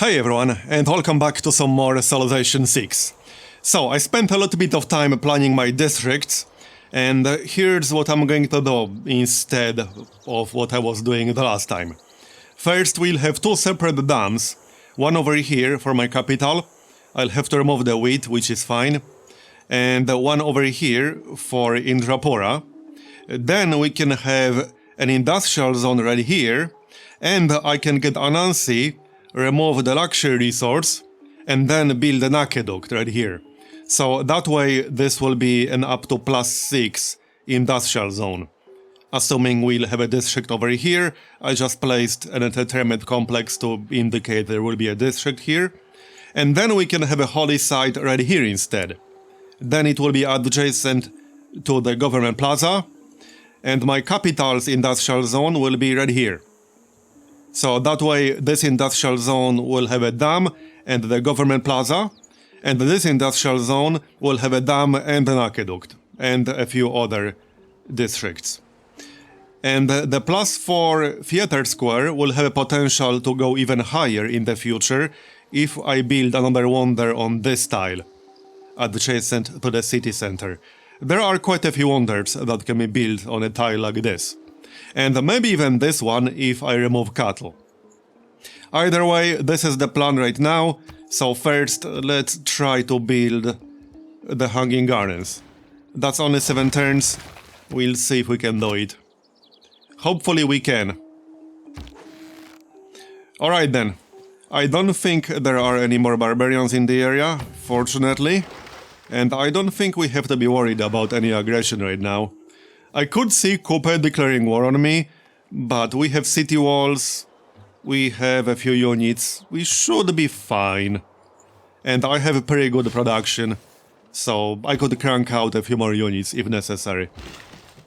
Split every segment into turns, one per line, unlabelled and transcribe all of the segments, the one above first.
Hey everyone, and welcome back to some more Civilization 6. So, I spent a little bit of time planning my districts, and here's what I'm going to do instead of what I was doing the last time. First, we'll have two separate dams, one over here for my capital. I'll have to remove the wheat, which is fine, and one over here for Indrapura. Then we can have an industrial zone right here, and I can get Anansi, remove the luxury resource, and then build an aqueduct right here. So that way this will be an up to +6 industrial zone. Assuming we'll have a district over here, I just placed an entertainment complex to indicate there will be a district here. And then we can have a holy site right here instead. Then it will be adjacent to the government plaza, and my capital's industrial zone will be right here. So that way this industrial zone will have a dam and the government plaza, and this industrial zone will have a dam and an aqueduct, and a few other districts. And the +4 theater square will have a potential to go even higher in the future if I build another wonder on this tile, adjacent to the city center. There are quite a few wonders that can be built on a tile like this. And maybe even this one if I remove cattle. Either way, this is the plan right now, so first let's try to build the Hanging Gardens. That's only 7 turns, we'll see if we can do it. Hopefully we can. Alright then, I don't think there are any more barbarians in the area, fortunately, and I don't think we have to be worried about any aggression right now. I could see Khmer declaring war on me, but we have city walls, we have a few units, we should be fine. And I have a pretty good production, so I could crank out a few more units if necessary.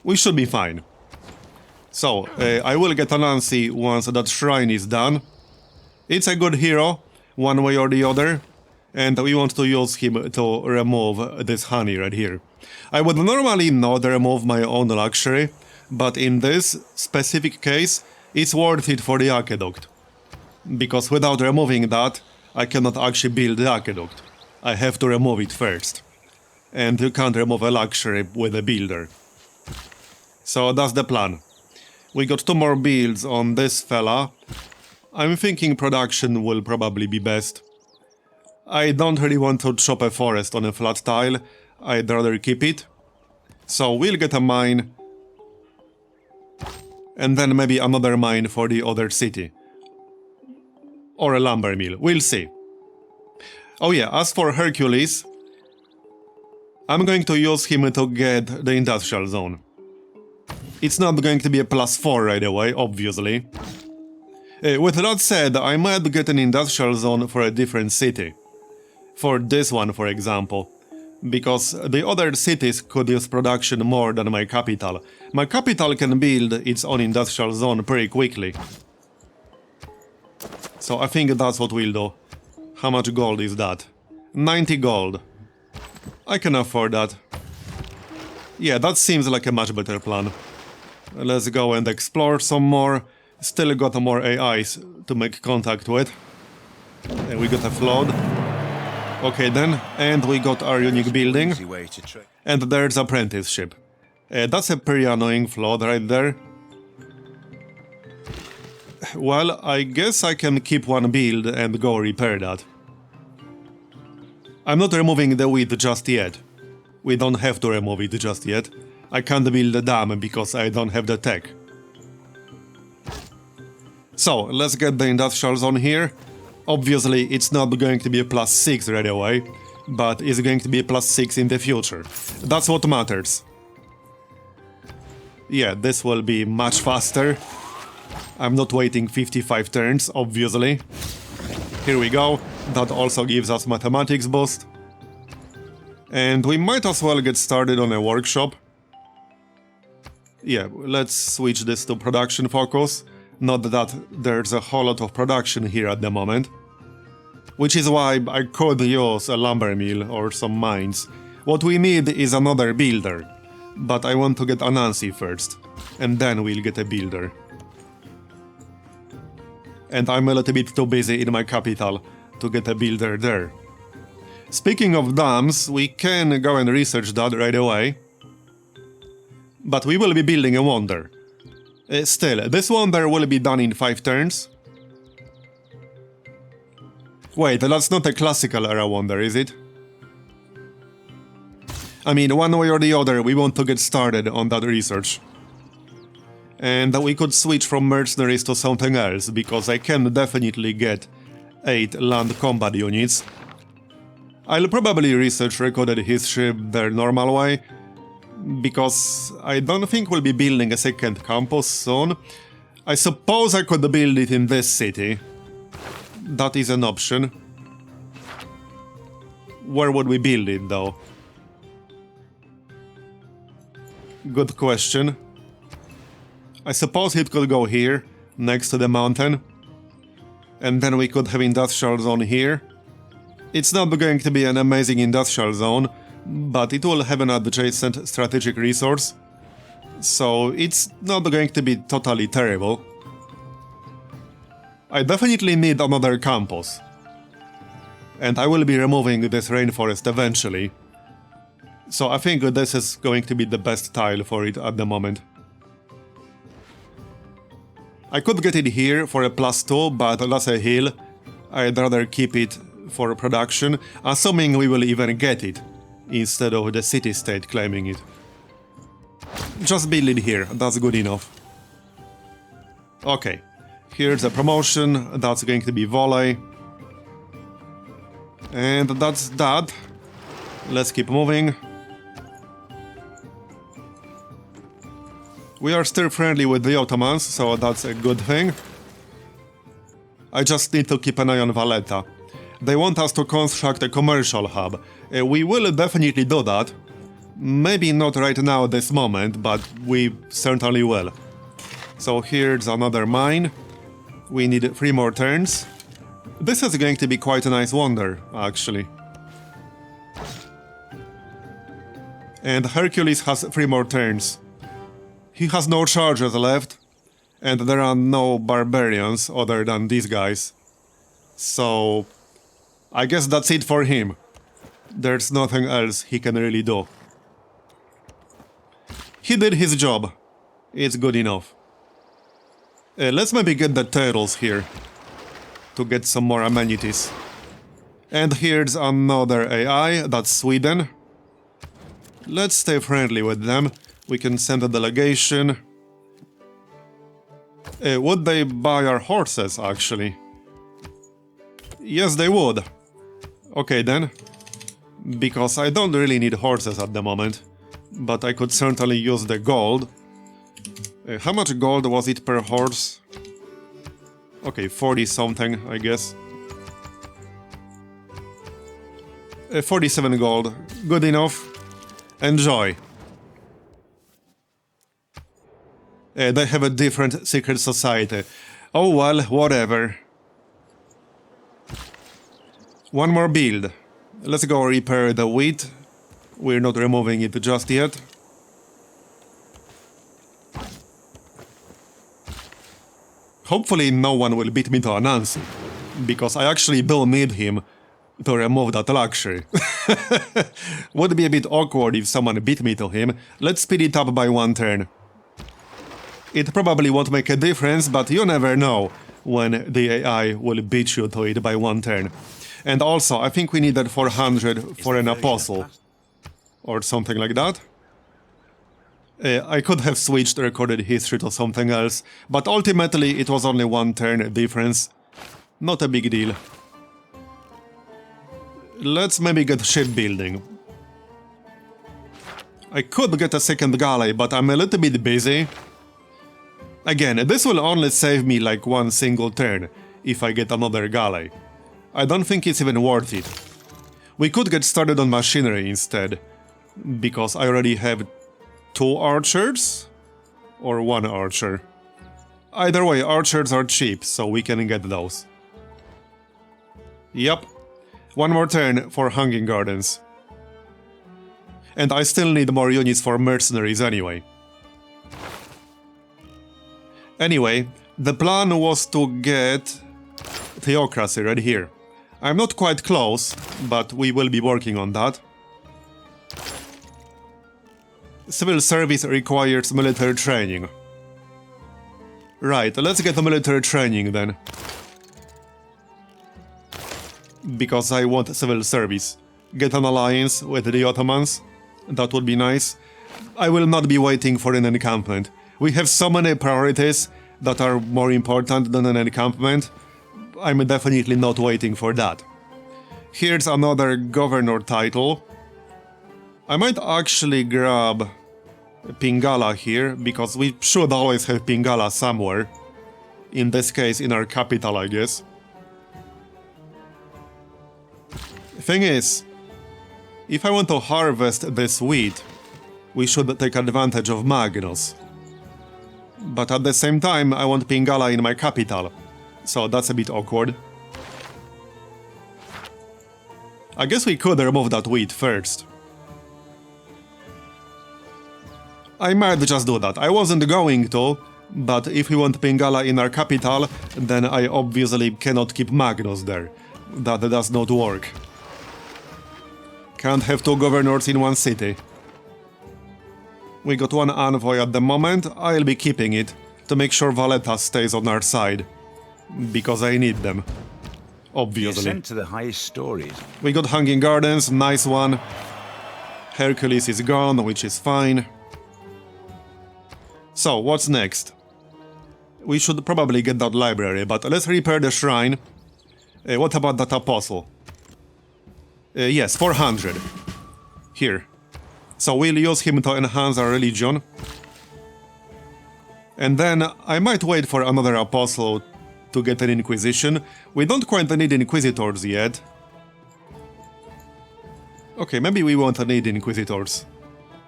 We should be fine. So, I will get Anansi once that shrine is done. It's a good hero, one way or the other, and we want to use him to remove this honey right here. I would normally not remove my own luxury, but in this specific case, it's worth it for the aqueduct. Because without removing that, I cannot actually build the aqueduct. I have to remove it first. And you can't remove a luxury with a builder. So that's the plan. We got 2 more builds on this fella. I'm thinking production will probably be best. I don't really want to chop a forest on a flat tile. I'd rather keep it. So we'll get a mine. And then maybe another mine for the other city. Or a lumber mill. We'll see. Oh yeah, as for Hercules, I'm going to use him to get the industrial zone. It's not going to be a +4 right away, obviously. With that said, I might get an industrial zone for a different city. For this one, for example. Because the other cities could use production more than my capital. My capital can build its own industrial zone pretty quickly. So I think that's what we'll do. How much gold is that? 90 gold. I can afford that. Yeah, that seems like a much better plan. Let's go and explore some more. Still got more AIs to make contact with. And we got a flood. Okay then, and we got our unique building, and there's apprenticeship. That's a pretty annoying flood right there. Well, I guess I can keep one build and go repair that. I'm not removing the wheat just yet. We don't have to remove it just yet. I can't build a dam because I don't have the tech. So, let's get the industrial zone here. Obviously, it's not going to be a +6 right away, but it's going to be a +6 in the future. That's what matters. Yeah, this will be much faster. I'm not waiting 55 turns, obviously. Here we go. That also gives us mathematics boost. And we might as well get started on a workshop. Yeah, let's switch this to production focus. Not that there's a whole lot of production here at the moment. Which is why I could use a lumber mill or some mines. What we need is another builder. But I want to get Anansi first. And then we'll get a builder. and I'm a little bit too busy in my capital to get a builder there. Speaking of dams, we can go and research that right away. But we will be building a wonder. Still, this wonder will be done in 5 turns. Wait, that's not a classical era wonder, is it? I mean, one way or the other, we want to get started on that research. And we could switch from mercenaries to something else, because I can definitely get 8 land combat units. I'll probably research recorded history the normal way, because I don't think we'll be building a second campus soon. I suppose I could build it in this city. That is an option. Where would we build it, though? Good question. I suppose it could go here, next to the mountain. And then we could have industrial zone here. It's not going to be an amazing industrial zone, but it will have an adjacent strategic resource. So it's not going to be totally terrible. I definitely need another campus. And I will be removing this rainforest eventually. So I think this is going to be the best tile for it at the moment. I could get it here for a +2, but that's a hill. I'd rather keep it for production, assuming we will even get it, instead of the city-state claiming it. Just build it here, that's good enough. Okay, here's a promotion, that's going to be volley. And that's that. Let's keep moving. We are still friendly with the Ottomans, so that's a good thing. I just need to keep an eye on Valletta. They want us to construct a commercial hub. We will definitely do that. Maybe not right now, this moment, but we certainly will. So here's another mine. We need 3 more turns. This is going to be quite a nice wonder, actually. And Hercules has 3 more turns. He has no charges left, and there are no barbarians other than these guys. So I guess that's it for him. There's nothing else he can really do. He did his job. It's good enough. Let's maybe get the turtles here to get some more amenities. And here's another AI, that's Sweden. Let's stay friendly with them. We can send a delegation. Would they buy our horses, actually? Yes, they would. Okay, then. Because I don't really need horses at the moment. But I could certainly use the gold. How much gold was it per horse? Okay, 40 something, I guess. 47 gold. Good enough. Enjoy. They have a different secret society. Oh well, whatever. One more build. Let's go repair the wheat. We're not removing it just yet. Hopefully no one will beat me to Anansi, because I actually do need him to remove that luxury. Would be a bit awkward if someone beat me to him. Let's speed it up by 1 turn. It probably won't make a difference, but you never know when the AI will beat you to it by 1 turn. And also, I think we needed 400 for an apostle. Or something like that. I could have switched recorded history to something else, but ultimately it was only 1 turn difference. Not a big deal. Let's maybe get shipbuilding. I could get a second galley, but I'm a little bit busy. Again, this will only save me like 1 single turn if I get another galley. I don't think it's even worth it. We could get started on machinery instead, because I already have 2 archers? Or 1 archer. Either way, archers are cheap, so we can get those. Yep. 1 more turn for Hanging Gardens. And I still need more units for mercenaries anyway. Anyway, the plan was to get theocracy right here. I'm not quite close, but we will be working on that. Civil service requires military training. Right, let's get the military training then. Because I want civil service. Get an alliance with the Ottomans. That would be nice. I will not be waiting for an encampment. We have so many priorities that are more important than an encampment. I'm definitely not waiting for that. Here's another governor title. I might actually grab Pingala here, because we should always have Pingala somewhere. In this case, in our capital, I guess. Thing is, if I want to harvest this wheat, we should take advantage of Magnus. But at the same time, I want Pingala in my capital, so that's a bit awkward. I guess we could remove that wheat first. I might just do that. I wasn't going to, but if we want Pingala in our capital, then I obviously cannot keep Magnus there. That does not work. Can't have two governors in one city. We got one envoy at the moment. I'll be keeping it to make sure Valletta stays on our side. Because I need them. Obviously.
Sent to the highest stories.
We got Hanging Gardens, nice one. Hercules is gone, which is fine. So, what's next? We should probably get that library, but let's repair the shrine. What about that apostle? Yes, 400. Here. So we'll use him to enhance our religion. And then I might wait for another apostle to get an inquisition. We don't quite need inquisitors yet. Okay, maybe we won't need inquisitors.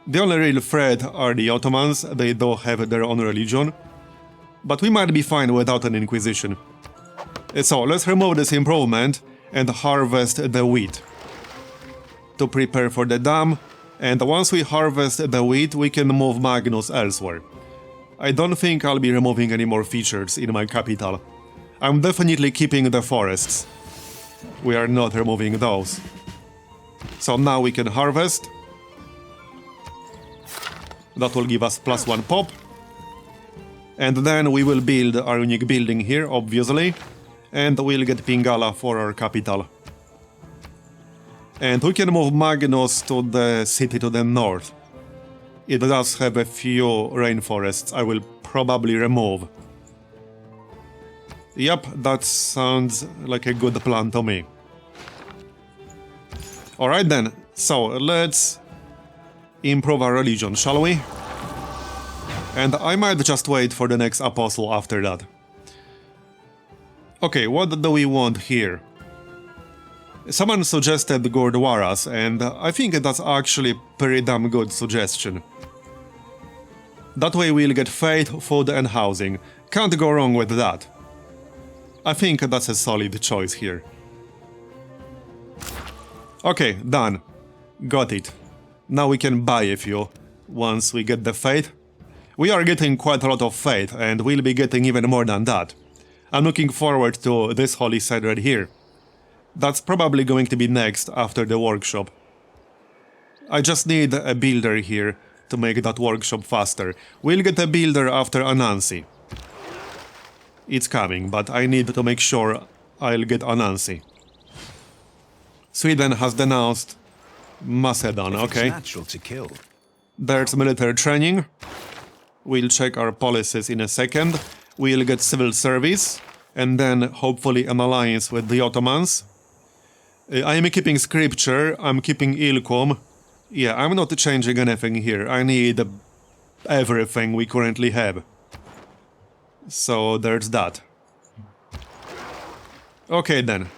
The only real threat are the Ottomans. They do have their own religion. But we might be fine without an inquisition. So let's remove this improvement and harvest the wheat to prepare for the dam. And once we harvest the wheat, we can move Magnus elsewhere. I don't think I'll be removing any more features in my capital. I'm definitely keeping the forests. We are not removing those. So now we can harvest. That will give us +1 pop. And then we will build our unique building here, obviously. And we'll get Pingala for our capital. And we can move Magnus to the city to the north. It does have a few rainforests I will probably remove. Yep, that sounds like a good plan to me. Alright then, so let's improve our religion, shall we? And I might just wait for the next apostle after that. Okay, what do we want here? Someone suggested Gurdwaras, and I think that's actually a pretty damn good suggestion. That way we'll get faith, food and housing. Can't go wrong with that. I think that's a solid choice here. Okay, done. Got it. Now we can buy a few, once we get the faith. We are getting quite a lot of faith, and we'll be getting even more than that. I'm looking forward to this holy site right here. That's probably going to be next after the workshop. I just need a builder here to make that workshop faster. We'll get a builder after Anansi. It's coming, but I need to make sure I'll get Anansi. Sweden has denounced Macedon, okay.
It's natural to kill.
There's military training. We'll check our policies in a second. We'll get civil service, and then hopefully an alliance with the Ottomans. I am keeping scripture, I'm keeping Ilkum. Yeah, I'm not changing anything here. I need everything we currently have. So there's that. Okay then.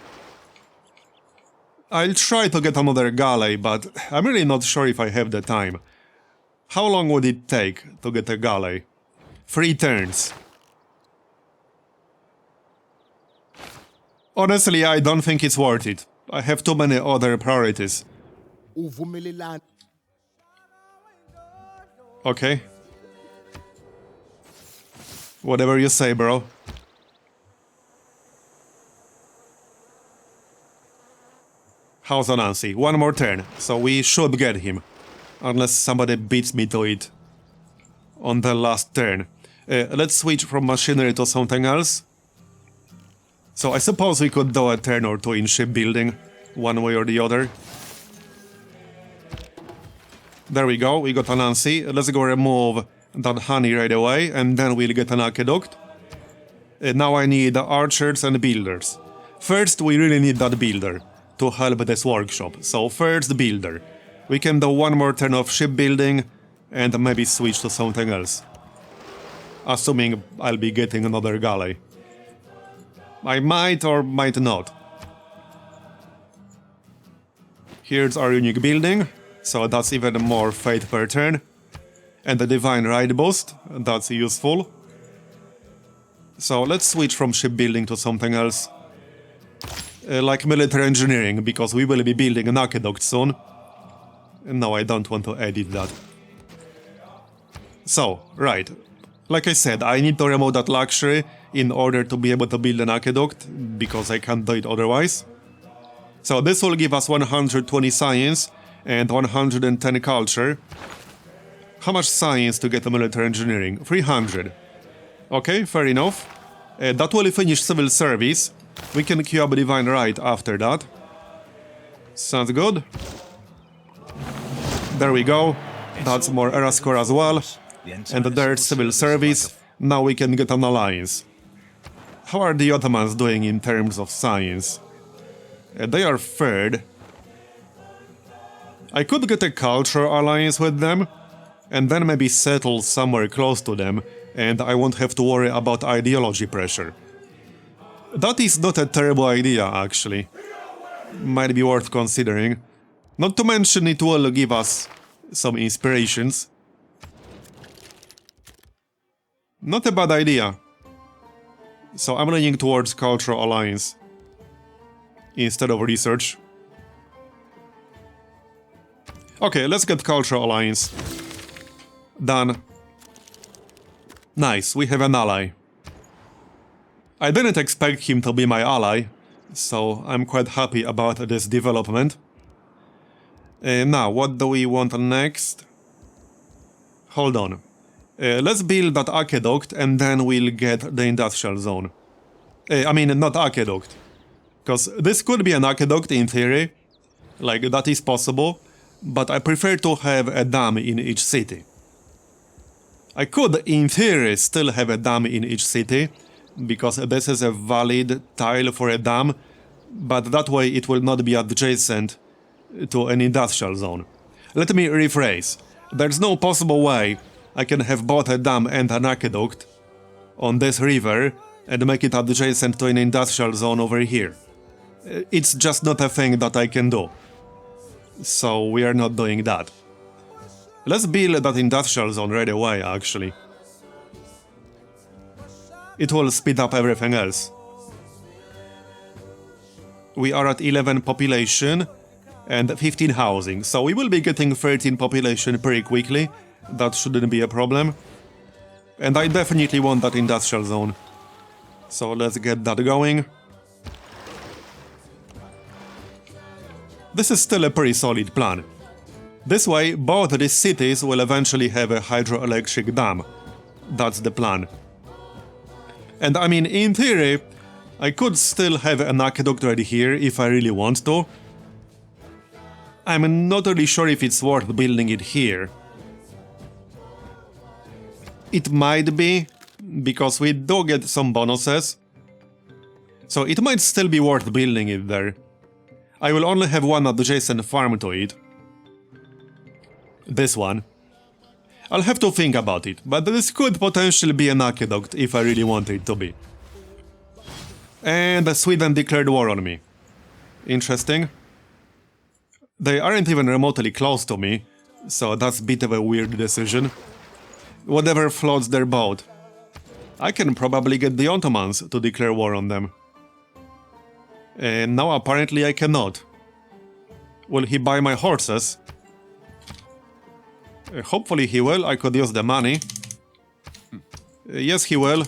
I'll try to get another galley, but I'm really not sure if I have the time. How long would it take to get a galley? 3 turns. Honestly, I don't think it's worth it. I have too many other priorities. Okay. Whatever you say, bro. How's Anansi? One more turn, so we should get him. Unless somebody beats me to it on the last turn. Let's switch from machinery to something else. So I suppose we could do a turn or two in shipbuilding, one way or the other. There we go, we got Anansi. Let's go remove that honey right away, and then we'll get an aqueduct. Now I need archers and builders. First, we really need that builder to help this workshop. So first, builder. We can do one more turn of shipbuilding, and maybe switch to something else. Assuming I'll be getting another galley. I might or might not. Here's our unique building, so that's even more faith per turn. And the divine ride boost, that's useful. So let's switch from shipbuilding to something else. Like military engineering, because we will be building an aqueduct soon. No, I don't want to edit that. So, right. Like I said, I need to remove that luxury in order to be able to build an aqueduct, because I can't do it otherwise. So this will give us 120 science and 110 culture. How much science to get a military engineering? 300. Okay, fair enough. That will finish civil service. We can queue up divine right after that. Sounds good. There we go. That's more era score as well. And there's civil service. Now we can get an alliance. How are the Ottomans doing in terms of science? They are third. I could get a cultural alliance with them, and then maybe settle somewhere close to them, and I won't have to worry about ideology pressure. That is not a terrible idea, actually. Might be worth considering. Not to mention it will give us some inspirations. Not a bad idea. So I'm leaning towards cultural alliance instead of research. Okay, let's get cultural alliance. Done. Nice, we have an ally. I didn't expect him to be my ally, so I'm quite happy about this development. Now, what do we want next? Hold on. Let's build that aqueduct and then we'll get the industrial zone. I mean, not aqueduct. Because this could be an aqueduct in theory. Like, that is possible. But I prefer to have a dam in each city. I could, in theory, still have a dam in each city. Because this is a valid tile for a dam. But that way it will not be adjacent to an industrial zone. Let me rephrase. There's no possible way I can have both a dam and an aqueduct on this river and make it adjacent to an industrial zone over here. It's just not a thing that I can do. So we are not doing that. Let's build that industrial zone right away, actually. It will speed up everything else. We are at 11 population and 15 housing, so we will be getting 13 population pretty quickly. That shouldn't be a problem. And I definitely want that industrial zone. So let's get that going. This is still a pretty solid plan. This way, both these cities will eventually have a hydroelectric dam. That's the plan. And I mean, in theory, I could still have an aqueduct right here if I really want to. I'm not really sure if it's worth building it here. It might be, because we do get some bonuses. So it might still be worth building it there. I will only have one adjacent farm to it. This one. I'll have to think about it, but this could potentially be an aqueduct if I really want it to be. And Sweden declared war on me. Interesting. They aren't even remotely close to me, so that's a bit of a weird decision. Whatever floats their boat. I can probably get the Ottomans to declare war on them. And now apparently I cannot. Will he buy my horses? Hopefully he will, I could use the money. Yes, he will.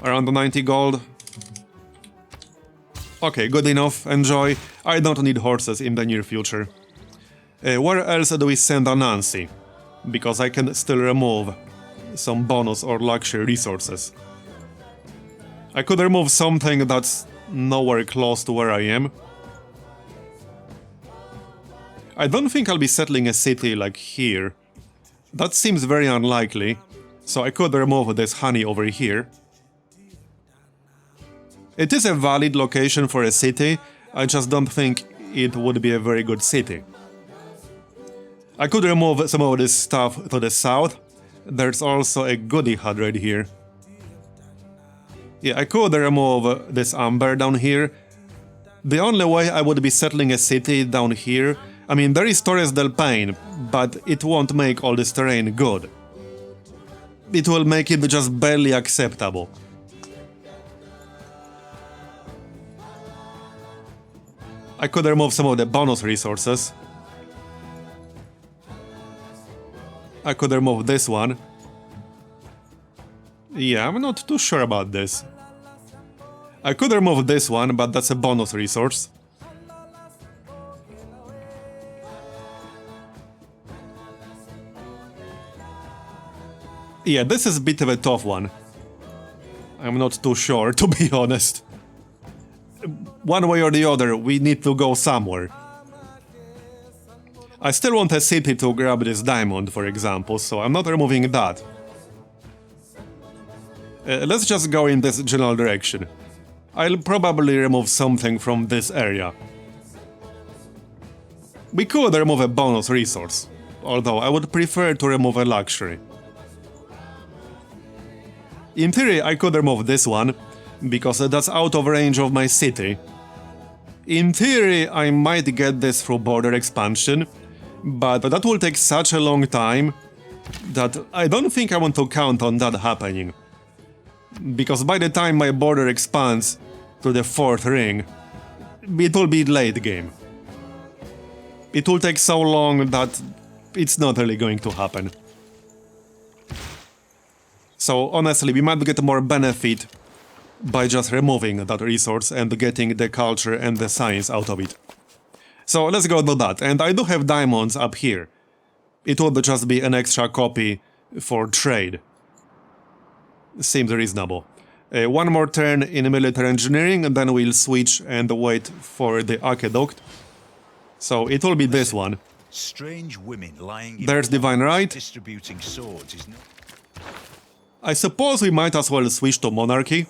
Around 90 gold. Okay, good enough, enjoy. I don't need horses in the near future. Where else do we send Anansi? Because I can still remove some bonus or luxury resources. I could remove something that's nowhere close to where I am. I don't think I'll be settling a city like here. That seems very unlikely, so I could remove this honey over here. It is a valid location for a city, I just don't think it would be a very good city. I could remove some of this stuff to the south. There's also a goodie hut right here. Yeah, I could remove this amber down here. The only way I would be settling a city down here, I mean, there is Torres del Paine, but it won't make all this terrain good. It will make it just barely acceptable. I could remove some of the bonus resources. I could remove this one. Yeah, I'm not too sure about this. I could remove this one, but that's a bonus resource. Yeah, this is a bit of a tough one. I'm not too sure, to be honest. One way or the other, we need to go somewhere. I still want a city to grab this diamond, for example, so I'm not removing that. Let's just go in this general direction. I'll probably remove something from this area. We could remove a bonus resource, although I would prefer to remove a luxury. In theory, I could remove this one, because that's out of range of my city. In theory, I might get this through border expansion, but that will take such a long time that I don't think I want to count on that happening. Because by the time my border expands to the 4th ring, it will be late game. It will take so long that it's not really going to happen. So honestly, we might get more benefit by just removing that resource and getting the culture and the science out of it. So let's go do that, and I do have diamonds up here. It would just be an extra copy for trade. Seems reasonable. One more turn in military engineering, and then we'll switch and wait for the aqueduct. So it will be this one.
Strange women lying.
There's Divine Right.
Distributing swords is not.
I suppose we might as well switch to Monarchy.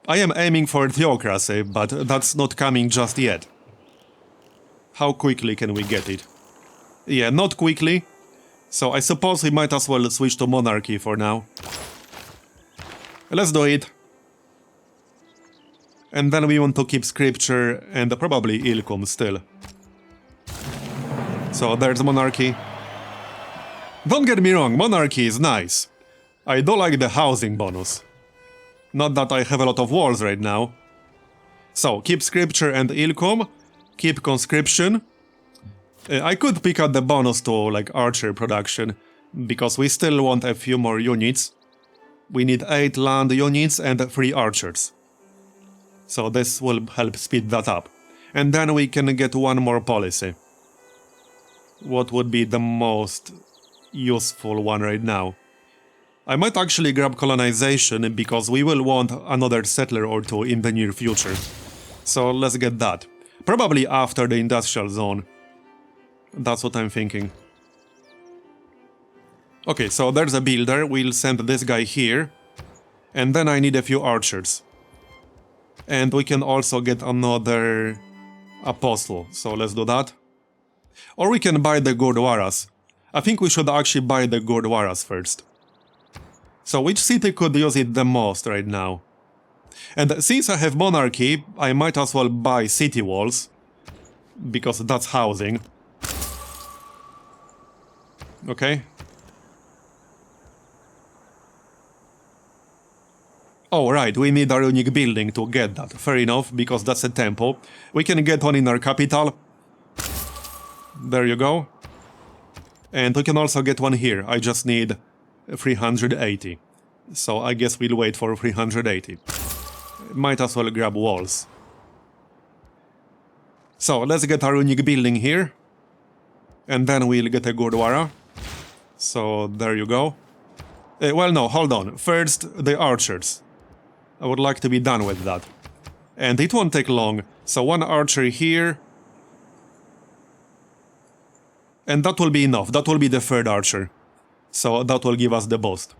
I am aiming for Theocracy, but that's not coming just yet. How quickly can we get it? Yeah, not quickly. So I suppose we might as well switch to Monarchy for now. Let's do it. And then we want to keep Scripture and probably Ilkum still. So there's Monarchy. Don't get me wrong, Monarchy is nice. I do like the housing bonus. Not that I have a lot of walls right now. So, keep Scripture and Ilkum, keep Conscription. I could pick up the bonus to, like, Archer production, because we still want a few more units. We need 8 land units and 3 archers. So this will help speed that up. And then we can get one more policy. What would be the most useful one right now? I might actually grab colonization, because we will want another settler or two in the near future. So let's get that. Probably after the industrial zone. That's what I'm thinking. Okay, so there's a builder. We'll send this guy here. And then I need a few archers. And we can also get another apostle. So let's do that. Or we can buy the Gurdwaras. I think we should actually buy the Gurdwaras first. So which city could use it the most right now? And since I have Monarchy, I might as well buy city walls. Because that's housing. Okay. Oh right, we need a unique building to get that. Fair enough, because that's a temple. We can get one in our capital. There you go. And we can also get one here. I just need 380. So I guess we'll wait for 380. Might as well grab walls. So let's get our unique building here. And then we'll get a Gurdwara. So there you go. Well, no, hold on. First, the archers. I would like to be done with that. And it won't take long. So one archer here. And that will be enough. That will be the third archer. So that will give us the boost.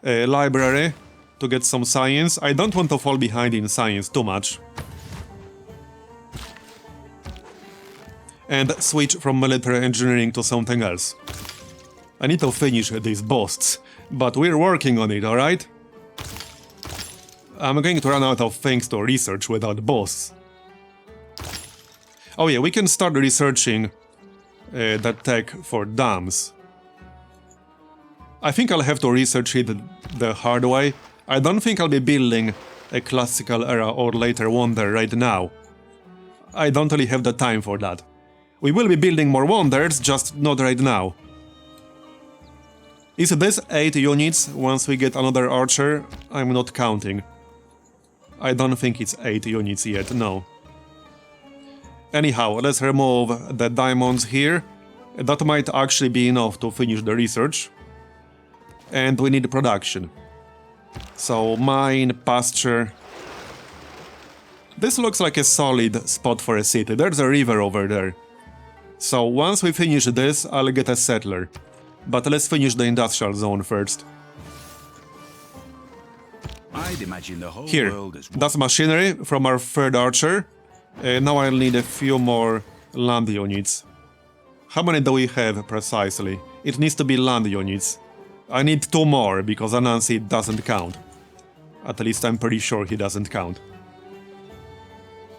Library to get some science. I don't want to fall behind in science too much. And switch from military engineering to something else. I need to finish these boosts, but we're working on it, alright? I'm going to run out of things to research without boosts. Oh yeah, we can start researching the tech for dams. I think I'll have to research it the hard way. I don't think I'll be building a classical era or later wonder right now. I don't really have the time for that. We will be building more wonders, just not right now. Is this 8 units once we get another archer? I'm not counting. I don't think it's 8 units yet, no. Anyhow, let's remove the diamonds here. That might actually be enough to finish the research. And we need production. So, mine, pasture. This looks like a solid spot for a city. There's a river over there. So once we finish this, I'll get a settler. But let's finish the industrial zone first.
I'd imagine the whole
Here,
world is
that's machinery from our third archer. Now I'll need a few more land units. How many do we have precisely? It needs to be land units. I need 2 more because Anansi doesn't count. At least I'm pretty sure he doesn't count.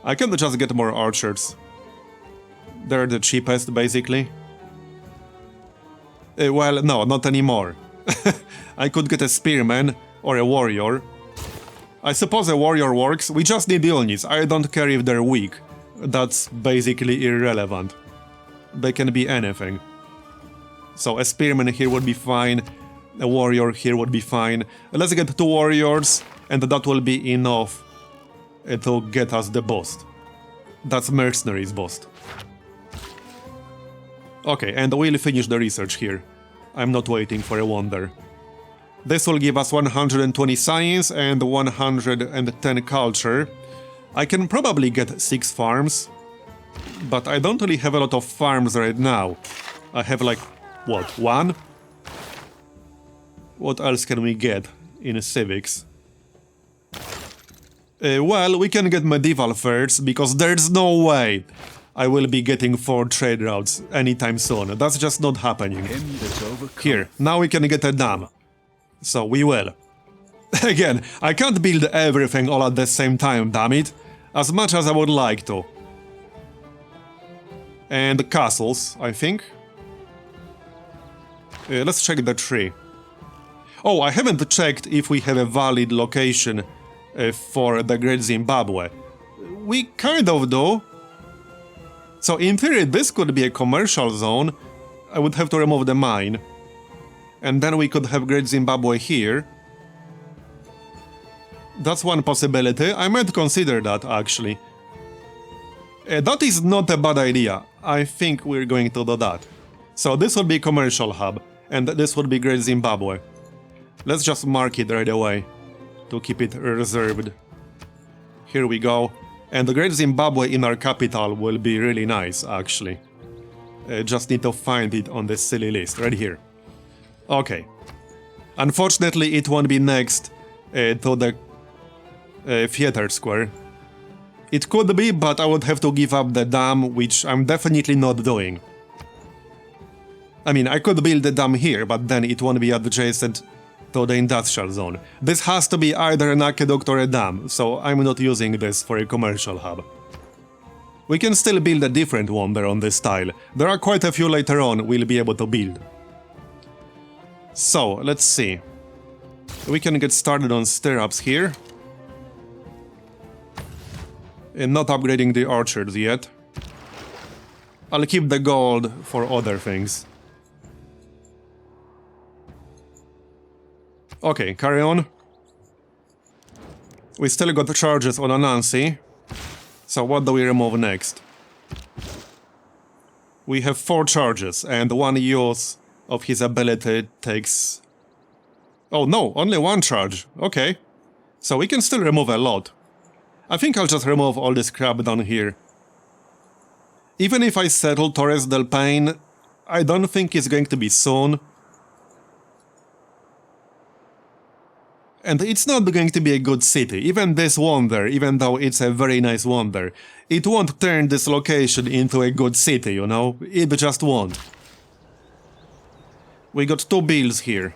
I can just get more archers. They're the cheapest, basically. Well, no, not anymore. I could get a spearman or a warrior. I suppose a warrior works. We just need units. I don't care if they're weak. That's basically irrelevant. They can be anything. So a spearman here would be fine. A warrior here would be fine. Let's get 2 warriors, and that will be enough to get us the boost. That's Mercenary's boost. Okay, and we'll finish the research here. I'm not waiting for a wonder. This will give us 120 science and 110 culture. I can probably get 6 farms, but I don't really have a lot of farms right now. I have like, what, 1? What else can we get in civics? Well, we can get medieval first, because there's no way I will be getting 4 trade routes anytime soon. That's just not happening. Here, now we can get a dam. So we will. Again, I can't build everything all at the same time, damn it. As much as I would like to. And castles, I think. Let's check the tree. Oh, I haven't checked if we have a valid location for the Great Zimbabwe. We kind of do. So in theory, this could be a commercial zone. I would have to remove the mine. And then we could have Great Zimbabwe here. That's one possibility. I might consider that, actually. That is not a bad idea. I think we're going to do that. So this would be commercial hub, and this would be Great Zimbabwe. Let's just mark it right away to keep it reserved. Here we go. And the Great Zimbabwe in our capital will be really nice, actually. Just need to find it on this silly list, right here. Okay. Unfortunately, it won't be next to the theater square. It could be, but I would have to give up the dam, which I'm definitely not doing. I mean, I could build the dam here, but then it won't be adjacent to the industrial zone. This has to be either an aqueduct or a dam, so I'm not using this for a commercial hub. We can still build a different wonder on this tile. There are quite a few later on we'll be able to build. So, let's see. We can get started on stirrups here. And not upgrading the orchards yet. I'll keep the gold for other things. Okay, carry on. We still got charges on Anansi. So what do we remove next? We have 4 charges, and 1 use of his ability takes... Oh no, only 1 charge. Okay. So we can still remove a lot. I think I'll just remove all this crap down here. Even if I settle Torres del Paine, I don't think it's going to be soon. And it's not going to be a good city. Even this wonder, even though it's a very nice wonder, it won't turn this location into a good city, you know? It just won't. We got 2 bills here.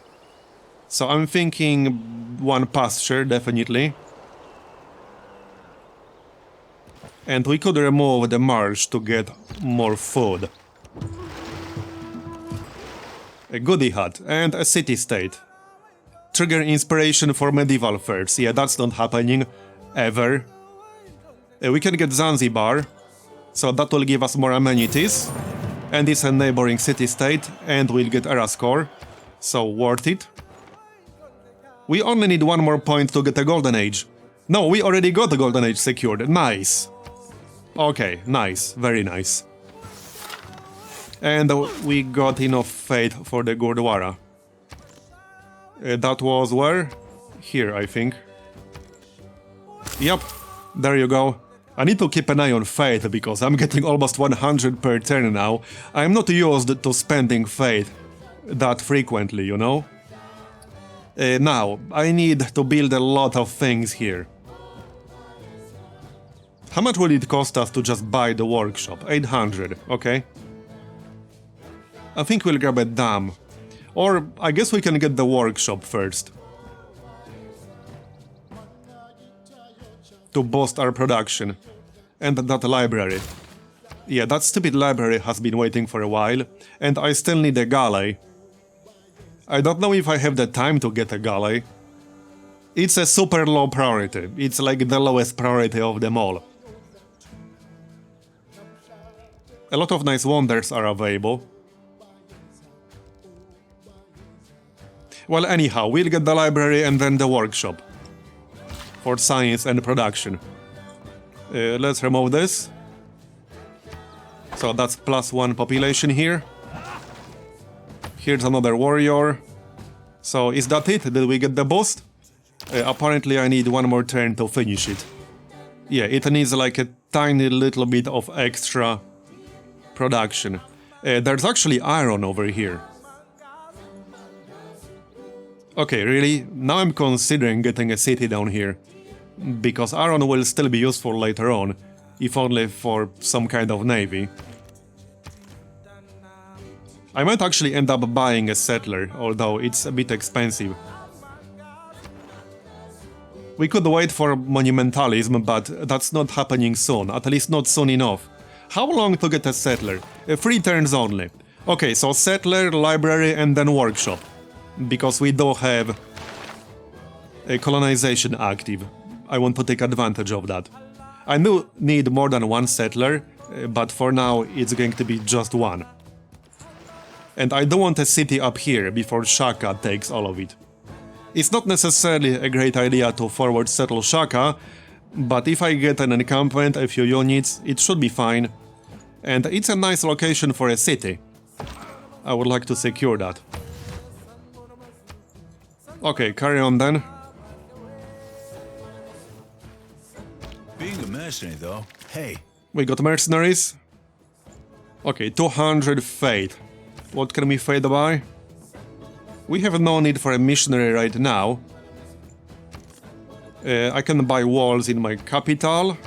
So I'm thinking 1 pasture, definitely. And we could remove the marsh to get more food. A goodie hut and a city-state. Trigger inspiration for medieval fairs. Yeah, that's not happening ever. We can get Zanzibar, so that will give us more amenities. And it's a neighboring city-state, and we'll get era score, so worth it. We only need 1 more point to get a golden age. No, we already got the golden age secured. Nice. Okay, nice, very nice. And we got enough faith for the Gurdwara. That was where? Here, I think. Yep, there you go. I need to keep an eye on faith, because I'm getting almost 100 per turn now. I'm not used to spending faith that frequently, you know? Now, I need to build a lot of things here. How much will it cost us to just buy the workshop? 800, okay. I think we'll grab a dam. Or, I guess we can get the workshop first. To boost our production. And that library. Yeah, that stupid library has been waiting for a while. And I still need a galley. I don't know if I have the time to get a galley. It's a super low priority. It's like the lowest priority of them all. A lot of nice wonders are available. Well, anyhow, we'll get the library and then the workshop. For science and production. Let's remove this. So that's +1 population here. Here's another warrior. So is that it? Did we get the boost? Apparently I need 1 more turn to finish it. Yeah, it needs like a tiny little bit of extra production. There's actually iron over here. Okay, really? Now I'm considering getting a city down here. Because iron will still be useful later on, if only for some kind of navy. I might actually end up buying a settler, although it's a bit expensive. We could wait for monumentalism, but that's not happening soon, at least not soon enough. How long to get a settler? 3 turns only. Okay, so settler, library and then workshop. Because we do have a colonization active. I want to take advantage of that. I do need more than 1 settler, but for now it's going to be just 1. And I do want a city up here before Shaka takes all of it. It's not necessarily a great idea to forward settle Shaka, but if I get an encampment, a few units, it should be fine. And it's a nice location for a city. I would like to secure that. Okay, carry on then.
Being a mercenary, though, hey.
We got mercenaries. Okay, 200 faith. What can we fade by? We have no need for a missionary right now. I can buy walls in my capital.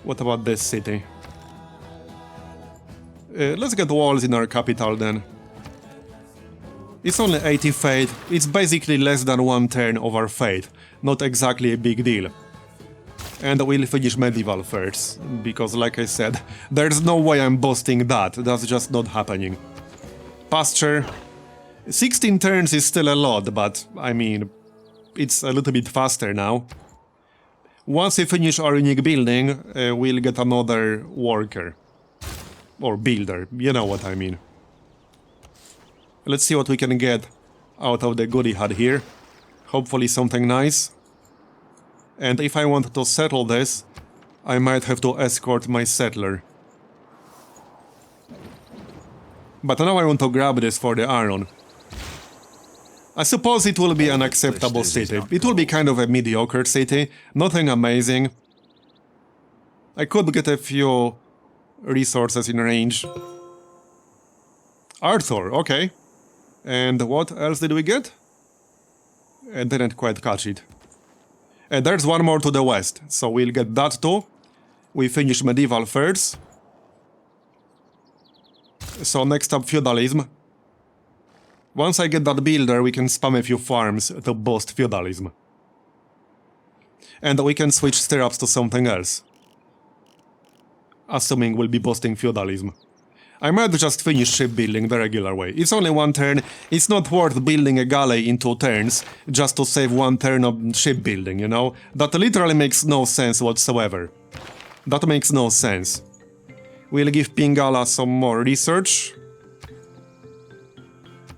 What about this city? Let's get walls in our capital then. It's only 80 faith. It's basically less than 1 turn of our faith. Not exactly a big deal. And we'll finish medieval first, because like I said, there's no way I'm boosting that, that's just not happening. Pasture. 16 turns is still a lot, but I mean, it's a little bit faster now. Once we finish our unique building, we'll get another worker. Or builder, you know what I mean. Let's see what we can get out of the goodie hut here. Hopefully something nice. And if I want to settle this, I might have to escort my settler. But now I want to grab this for the iron. I suppose it will be an acceptable city. It will be kind of a mediocre city, nothing amazing. I could get a few resources in range. Arthur, okay. And what else did we get? I didn't quite catch it. And there's one more to the west, so we'll get that too. We finish medieval first. So next up, feudalism. Once I get that builder, we can spam a few farms to boost feudalism. And we can switch stirrups to something else. Assuming we'll be boosting feudalism. I might just finish shipbuilding the regular way. It's only one turn, it's not worth building a galley in 2 turns just to save 1 turn of shipbuilding, you know? That literally makes no sense whatsoever. That makes no sense. We'll give Pingala some more research.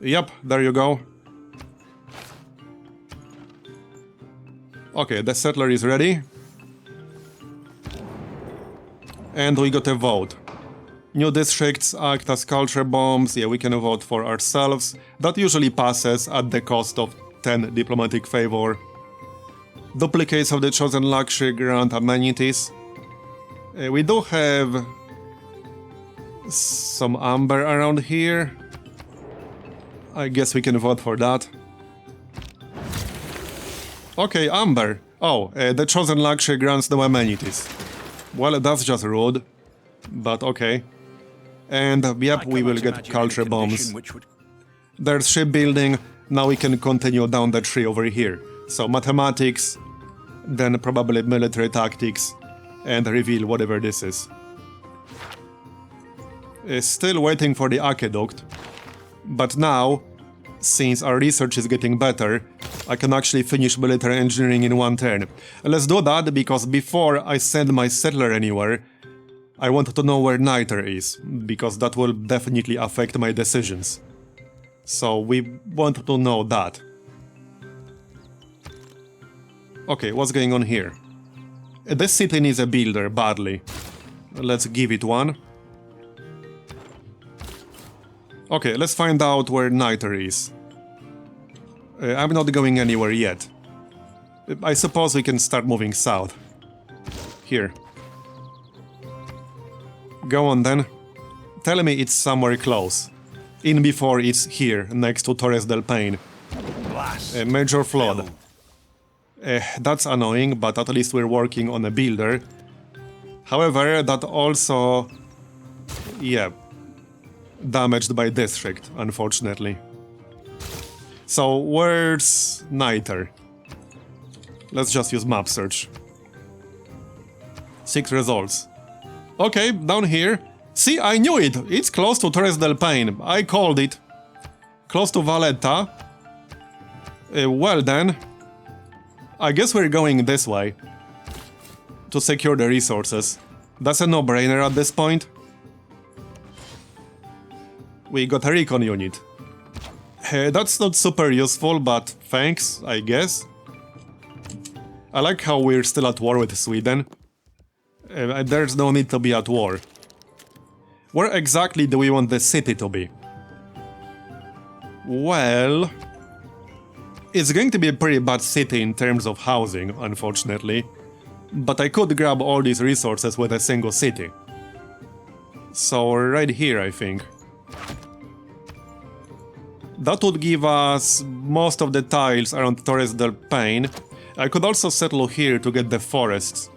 Yep, there you go. Okay, the settler is ready. And we got a vote. New districts act as culture bombs. Yeah, we can vote for ourselves. That usually passes at the cost of 10 diplomatic favor. Duplicates of the chosen luxury grant amenities. We do have some amber around here. I guess we can vote for that. Okay, amber. Oh, the chosen luxury grants no amenities. Well, that's just rude. But okay. And yep, we will get culture bombs. There's shipbuilding. Now we can continue down the tree over here. So mathematics, then probably military tactics, and reveal whatever this is. Still waiting for the aqueduct. But now, since our research is getting better, I can actually finish military engineering in 1 turn. Let's do that, because before I send my settler anywhere, I want to know where Niter is, because that will definitely affect my decisions. So we want to know that. Okay, what's going on here? This city needs a builder badly. Let's give it one. Okay, let's find out where Niter is. I'm not going anywhere yet. I suppose we can start moving south. Here. Go on then. Tell me it's somewhere close. In before it's here, next to Torres del Paine. Major flood. That's annoying, but at least we're working on a builder. However, that also... yeah. Damaged by district, unfortunately. So, where's Niter? Let's just use map search. 6 results. Okay, down here. See, I knew it! It's close to Torres del Paine. I called it. Close to Valletta. Well then. I guess we're going this way. To secure the resources. That's a no-brainer at this point. We got a recon unit. That's not super useful, but thanks, I guess. I like how we're still at war with Sweden. There's no need to be at war. Where exactly do we want the city to be? Well... it's going to be a pretty bad city in terms of housing, unfortunately. But I could grab all these resources with a single city. So right here, I think. That would give us most of the tiles around Torres del Paine. I could also settle here to get the forests,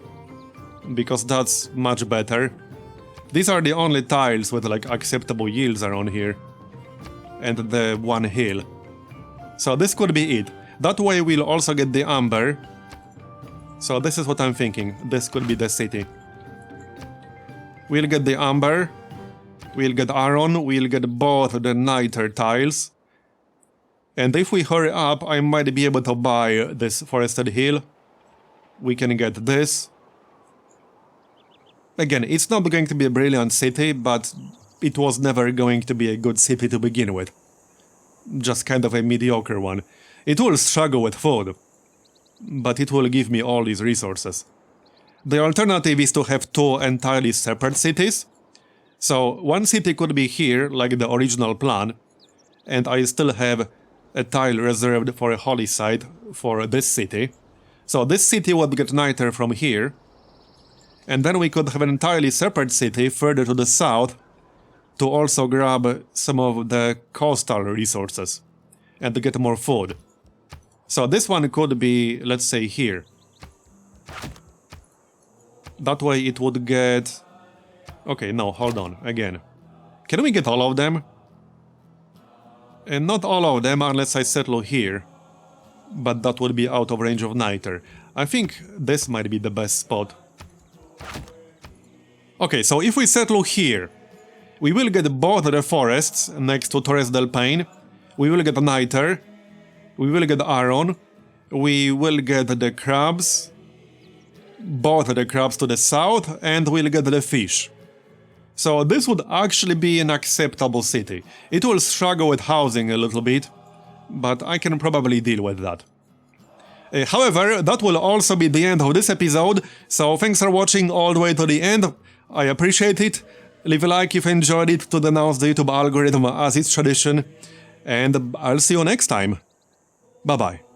because that's much better. These are the only tiles with like acceptable yields around here. And the one hill. So this could be it. That way we'll also get the amber. So this is what I'm thinking. This could be the city. We'll get the amber. We'll get iron. We'll get both the niter tiles. And if we hurry up, I might be able to buy this forested hill. We can get this. Again, it's not going to be a brilliant city, but it was never going to be a good city to begin with. Just kind of a mediocre one. It will struggle with food. but it will give me all these resources. The alternative is to have two entirely separate cities. So one city could be here, like the original plan, and I still have a tile reserved for a holy site for this city. So this city would get nicer from here, and then we could have an entirely separate city further to the south to also grab some of the coastal resources and get more food. So this one could be, let's say, here. That way it would get... Okay, no, hold on, again. Can we get all of them? And not all of them unless I settle here. But that would be out of range of niter. I think this might be the best spot. Okay, so if we settle here, we will get both the forests next to Torres del Paine. We will get niter. We will get iron. We will get the crabs. Both the crabs to the south, and we'll get the fish. So this would actually be an acceptable city. It will struggle with housing a little bit, but I can probably deal with that. However, that will also be the end of this episode, so thanks for watching all the way to the end. I appreciate it. Leave a like if you enjoyed it to denounce the YouTube algorithm as its tradition, and I'll see you next time. Bye bye.